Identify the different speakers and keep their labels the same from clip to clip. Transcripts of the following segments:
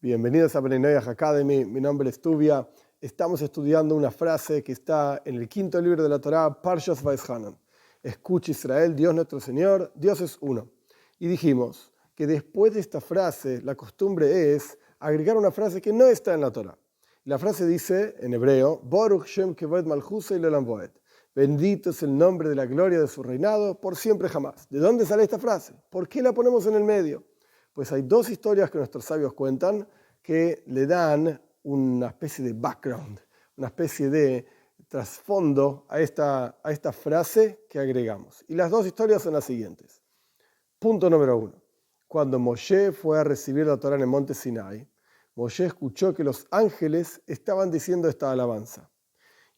Speaker 1: Bienvenidos a Bnei Noach Academy, mi nombre es Tuvia. Estamos estudiando una frase que está en el quinto libro de la Torá, Parshas Vaishanan. Escucha Israel, Dios nuestro Señor, Dios es uno. Y dijimos que después de esta frase, la costumbre es agregar una frase que no está en la Torá. La frase dice, en hebreo, Baruch Shem Kevod Malchusei Le'olam Vaed. Bendito es el nombre de la gloria de su reinado, por siempre jamás. ¿De dónde sale esta frase? ¿Por qué la ponemos en el medio? Pues hay dos historias que nuestros sabios cuentan que le dan una especie de background, una especie de trasfondo a esta frase que agregamos. Y las dos historias son las siguientes. Punto número 1. Cuando Moshe fue a recibir la Torá en el monte Sinai, Moshe escuchó que los ángeles estaban diciendo esta alabanza.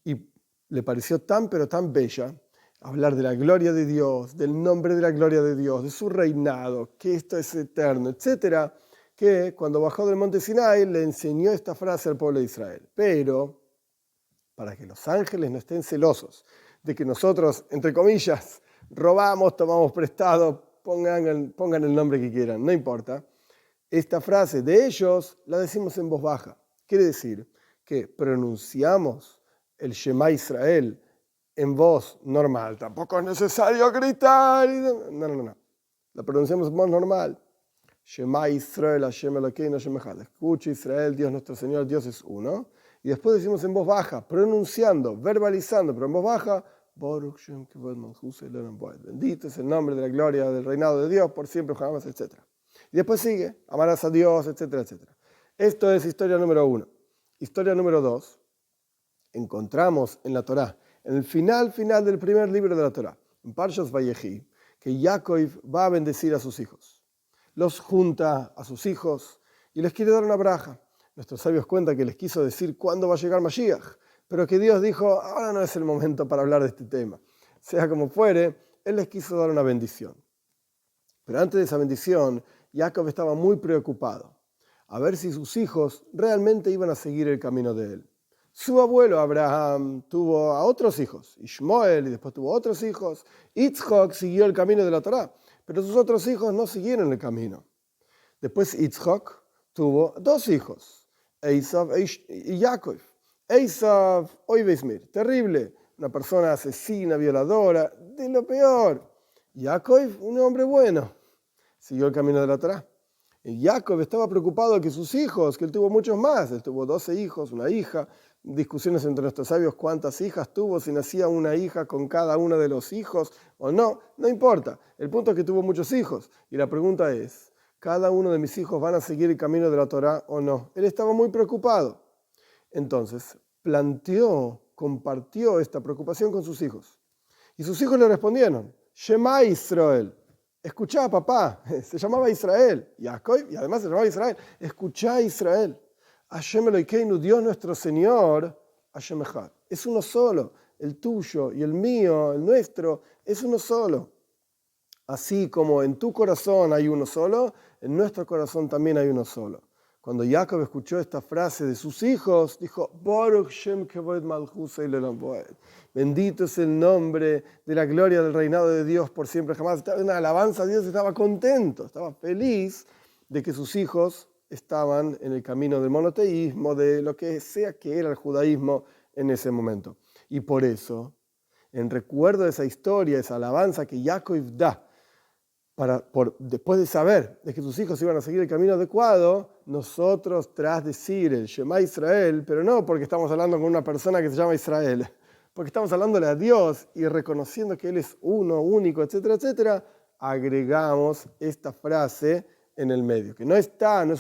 Speaker 1: Y le pareció tan pero tan bella hablar de la gloria de Dios, del nombre de la gloria de Dios, de su reinado, que esto es eterno, etc., que cuando bajó del monte Sinai le enseñó esta frase al pueblo de Israel. Pero, para que los ángeles no estén celosos de que nosotros, entre comillas, robamos, tomamos prestado, pongan el nombre que quieran, no importa, esta frase de ellos la decimos en voz baja. Quiere decir que pronunciamos el Shema Israel en voz normal. Tampoco es necesario gritar. No. La pronunciamos en voz normal. Shema Israel, Hashem Elokeinu, Hashem Echad. Escucha Israel, Dios nuestro Señor, Dios es uno. Y después decimos en voz baja, pronunciando, verbalizando, pero en voz baja, Baruch Shem Kevod Malchusei Le'olam Vaed. Bendito es el nombre de la gloria del reinado de Dios, por siempre, jamás, etc. Y después sigue, amarás a Dios, etcétera, etcétera. Esto es historia número 1. Historia número 2. Encontramos en la Torá, en el final del primer libro de la Torá, en Parshas Vayechi, que Jacob va a bendecir a sus hijos. Los junta a sus hijos y les quiere dar una braja. Nuestros sabios cuentan que les quiso decir cuándo va a llegar Mashiach, pero que Dios dijo, ahora no es el momento para hablar de este tema. Sea como fuere, Él les quiso dar una bendición. Pero antes de esa bendición, Jacob estaba muy preocupado, a ver si sus hijos realmente iban a seguir el camino de él. Su abuelo Abraham tuvo a otros hijos, Ishmael, y después tuvo otros hijos. Yitzhak siguió el camino de la Torá, pero sus otros hijos no siguieron el camino. Después Yitzhak tuvo 2 hijos, Esav y Jacob. Esav, hoy Beismir, terrible, una persona asesina, violadora, de lo peor. Jacob, un hombre bueno, siguió el camino de la Torá. Y Jacob estaba preocupado que sus hijos, que él tuvo muchos más, él tuvo 12 hijos, una hija, discusiones entre nuestros sabios cuántas hijas tuvo, si nacía una hija con cada uno de los hijos o no importa. El punto es que tuvo muchos hijos. Y la pregunta es, ¿cada uno de mis hijos van a seguir el camino de la Torá o no? Él estaba muy preocupado. Entonces, compartió esta preocupación con sus hijos. Y sus hijos le respondieron, Shema Israel. Escuchá, papá, se llamaba Israel, Jacob, y además se llamaba Israel. Escuchá, Israel. Hashem Elokeinu, Dios nuestro Señor, Hashem Echad. Es uno solo, el tuyo y el mío, el nuestro, es uno solo. Así como en tu corazón hay uno solo, en nuestro corazón también hay uno solo. Cuando Jacob escuchó esta frase de sus hijos, dijo, Baruch Shem Kevod Malchusei Le'olam Vaed. Bendito es el nombre de la gloria del reinado de Dios por siempre jamás. Estaba en una alabanza a Dios, estaba contento, estaba feliz de que sus hijos estaban en el camino del monoteísmo, de lo que sea que era el judaísmo en ese momento. Y por eso, en recuerdo de esa historia, esa alabanza que Jacob da, después de saber de que sus hijos iban a seguir el camino adecuado, nosotros tras decir el Shema Israel, pero no porque estamos hablando con una persona que se llama Israel, porque estamos hablándole a Dios y reconociendo que Él es uno, único, etcétera, etcétera, agregamos esta frase en el medio, que no es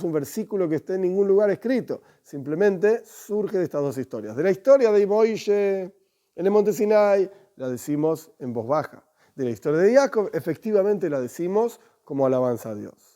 Speaker 1: un versículo que esté en ningún lugar escrito, simplemente surge de estas dos historias. De la historia de Moishe en el monte Sinai, la decimos en voz baja. De la historia de Jacob, efectivamente la decimos como alabanza a Dios.